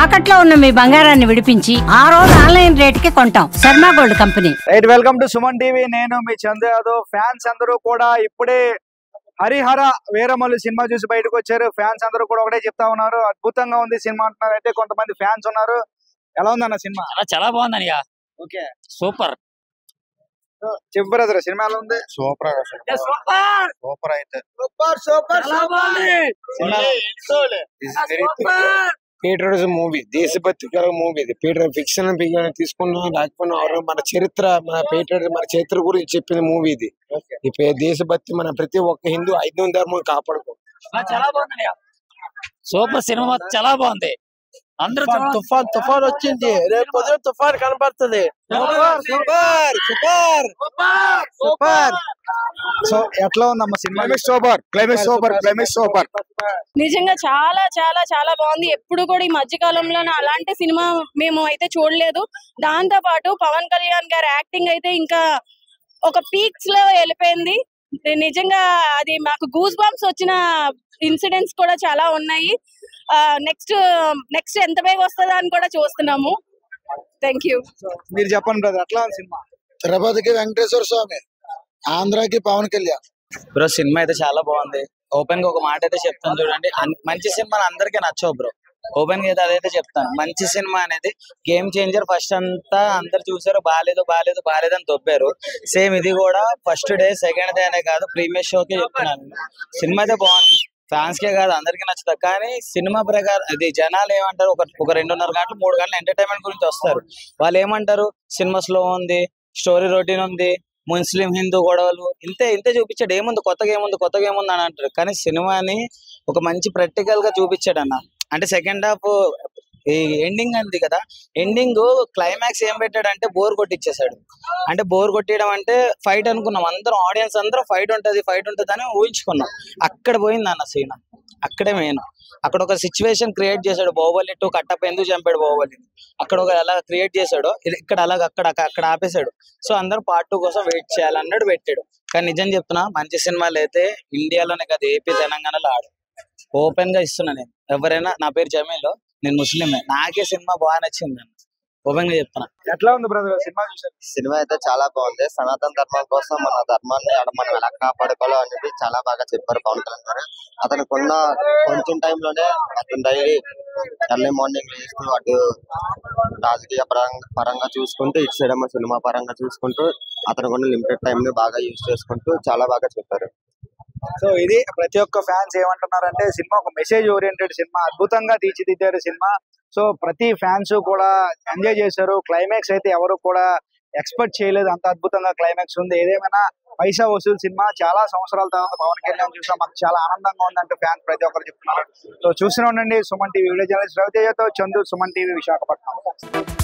తాకట్లో ఉన్న మీ బంగారాన్ని విడిపించి ఆ రోజు ఆన్లైన్ రేటుకి కొంటాం. Sharma gold company. Right, welcome to Suman TV. నేను మీ చందు యాదవ్. ఫ్యాన్స్ అందరూ కూడా ఇప్పుడే హరిహర వీరమల్లు సినిమా చూసి బయటకు వచ్చారు. ఫ్యాన్స్ అందరూ కూడా ఒకటే చెప్తా ఉన్నారు, అద్భుతంగా ఉంది సినిమా అంటున్నారు. అయితే కొంతమంది ఫ్యాన్స్ ఉన్నారు. ఎలా ఉంది అన్న సినిమా? చాలా బాగుంది. Okay, super. చెప్పు బ్రదర్, సినిమా ఎలా ఉంది? సూపర్ సూపర్ అయితే పేట్రియటిజం మూవీ, దేశభక్తి మూవీ. ఇది పేట్రియట్ ఫిక్షన్ తీసుకున్నా లేకపోయినా మన చరిత్ర, మన పేట్రియట్ మన చరిత్ర గురించి చెప్పిన మూవీ ఇది. ఈ దేశభక్తి మన ప్రతి ఒక్క హిందూ ఐదు ధర్మం కాపాడుకో. చాలా బాగుంది. సూపర్ సినిమా, చాలా బాగుంది. అందరూ తుఫాన్ వచ్చింది, రేపు పొద్దున తుఫాన్ కనబడుతుంది. సో ఎట్లా ఉందమ్మా సినిమా? Climax super. నిజంగా చాలా చాలా చాలా బాగుంది. ఎప్పుడు కూడా ఈ మధ్య కాలంలో అలాంటి సినిమా మేము అయితే చూడలేదు. దాంతో పాటు పవన్ కళ్యాణ్ గారి యాక్టింగ్ అయితే ఇంకా ఒక పీక్స్ లో వెళ్ళిపోయింది. నిజంగా అది మాకు గూస్ బంప్స్ వచ్చిన ఇన్సిడెంట్స్ కూడా చాలా ఉన్నాయి. నెక్స్ట్ ఎంత బేగా వస్తుందా అని కూడా చూస్తున్నాము. Thank you. మీరు చెప్పండి బ్రదర్, ఎట్లా ఉంది సినిమా? తిరుపతికి వెంకటేశ్వర స్వామి, ఆంధ్రాకి పవన్ కళ్యాణ్. బ్రో సినిమా అయితే చాలా బాగుంది. ఓపెన్ గా ఒక మాట అయితే చెప్తాను చూడండి, మంచి సినిమాలు అందరికీ నచ్చవు బ్రో. ఓపెన్ గా అయితే అదైతే చెప్తాను. మంచి సినిమా అనేది గేమ్ చేంజర్. ఫస్ట్ అంతా అందరు చూసారు, బాగాలేదు అని తొప్పారు. సేమ్ ఇది కూడా ఫస్ట్ డే సెకండ్ డే అనే కాదు, ప్రీమియర్ షోకి చెప్తున్నాను. సినిమా అయితే బాగుంది, ఫ్యాన్స్ కే కాదు అందరికీ నచ్చుతుంది. కానీ సినిమా ప్రకారం అది జనాలు ఏమంటారు, ఒక 2.5 గంటలు 3 గంటలు ఎంటర్టైన్మెంట్ గురించి వస్తారు. వాళ్ళు ఏమంటారు, సినిమా స్లో ఉంది, స్టోరీ రొటీన్ ఉంది, ముస్లిం హిందూ గొడవలు, ఇంతే చూపించాడు. ఏముంది కొత్తగా ఏముంది అని అంటారు. కానీ సినిమాని ఒక మంచి ప్రాక్టికల్ గా చూపించాడు అన్న. అంటే సెకండ్ హాఫ్ ఈ ఎండింగ్ అంది కదా, ఎండింగ్ క్లైమాక్స్ ఏం పెట్టాడంటే బోర్ కొట్టించేసాడు. అంటే బోర్ కొట్టేయడం అంటే ఫైట్ అనుకున్నాం అందరం, ఆడియన్స్ అందరం ఫైట్ ఉంటది అని ఊహించుకున్నాం. అక్కడ పోయింది అన్న సీన్, అక్కడే మెయిన్. అక్కడ ఒక సిచ్యువేషన్ క్రియేట్ చేశాడు. బాహుబలి 2 కట్టప్ప ఎందుకు చంపాడు బాహుబలిని, అక్కడ ఒక అలా క్రియేట్ చేశాడు. ఇక్కడ అలాగ అక్కడ ఆపేశాడు. సో అందరూ పార్ట్ 2 కోసం వెయిట్ చేయాలన్నాడు, పెట్టాడు. కానీ నిజం చెప్తున్నా, మంచి సినిమాలు అయితే ఇండియాలోనే కాదు, ఏపీ తెలంగాణలో ఆడు. ఓపెన్ గా ఇస్తున్నా నేను. ఎవరైనా, నా పేరు జమీల్, నేను ముస్లిమే, నాకే సినిమా బాగా నచ్చింది అన్న. ఓపెన్ గా చెప్తున్నా. ఎట్లా ఉంది బ్రదర్ సినిమా చూసారు? సినిమా అయితే చాలా బాగుంది. సనాతన ధర్మం కోసం మన ధర్మాన్ని మనం ఎలా కాపాడుకోవాలో అనేది చాలా బాగా చెప్పారు పవన్ కళ్యాణ్ గారు. అతనికి ఉన్న కొంచెం టైంలోనే అతను డైలీ ఎర్లీ మార్నింగ్ లేస్తూ అటు రాజకీయ పరంగా చూసుకుంటూ, ఇటు సైడ్ సినిమా పరంగా చూసుకుంటూ, అతనికి ఉన్న లిమిటెడ్ టైం ని బాగా యూజ్ చేసుకుంటూ చాలా బాగా చెప్పారు. సో ఇది ప్రతి ఒక్క ఫ్యాన్స్ ఏమంటున్నారంటే, సినిమా ఒక మెసేజ్ ఓరియంటెడ్ సినిమా, అద్భుతంగా తీర్చిదిద్దారు సినిమా. సో ప్రతి ఫ్యాన్స్ కూడా ఎంజాయ్ చేశారు. క్లైమాక్స్ అయితే ఎవరు కూడా ఎక్స్పెక్ట్ చేయలేదు, అంత అద్భుతంగా క్లైమాక్స్ ఉంది. ఏదేమైనా పైసా వసూలు సినిమా. చాలా సంవత్సరాల తర్వాత పవన్ కళ్యాణ్ చూసాం, మాకు చాలా ఆనందంగా ఉందంటే ఫ్యాన్స్ ప్రతి ఒక్కరు చెప్తున్నారు. సో చూస్తూనే ఉండండి సుమన్ టీవీ. వీడియో జర్నలిస్ట్ రవితేజతో చందు, సుమన్ టీవీ, విశాఖపట్నం.